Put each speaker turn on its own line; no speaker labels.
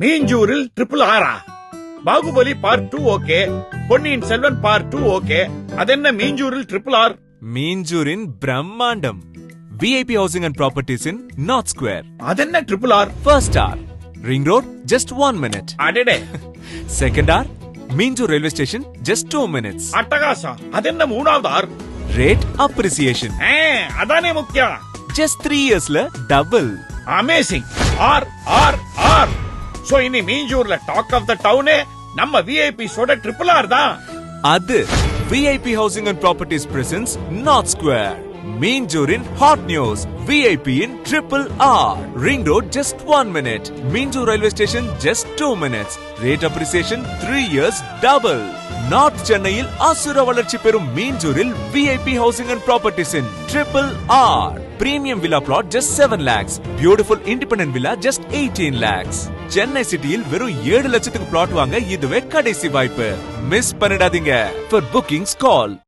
மீஞ்சூரில் triple ஆரா? Baahubali part 2 okay, Ponniyin Selvan part 2 okay, அதென்ன மீஞ்சூரில் triple R?
மீஞ்சூரின் பிரம்மாண்டம். VIP housing and properties in North Square.
அதென்ன triple R?
First R, Ring Road, just 1 minute.
அடடே.
Second R, Minjur Railway Station, just 2 minutes.
அட்டகாசா. அதென்ன மூணாவது R?
Rate appreciation.
அதானே முக்கியம்.
Just 3 yearsல double.
Amazing. R R R. So இனி மீஞ்சூர்ல டாக் ஆஃப் த டவுனே நம்ம VIPs ஓட ட்ரிபிள் ஆர் தான்.
அது VIP housing and properties presents North Square. Minjur in hot news. VIP in triple R. Ring Road just 1 minute. Minjur Railway Station just 2 minutes. Rate appreciation 3 years double. North Chennaiil asura valarchi perum Minjuril VIP housing and properties in triple R. Premium villa plot just 7 lakhs. Beautiful independent villa just 18 lakhs. Chennai cityil verum 7 லட்சத்துக்கு plot வாங்க இதுவே கடைசி வாய்ப்பு. Miss பண்ணிடாதீங்க. For bookings call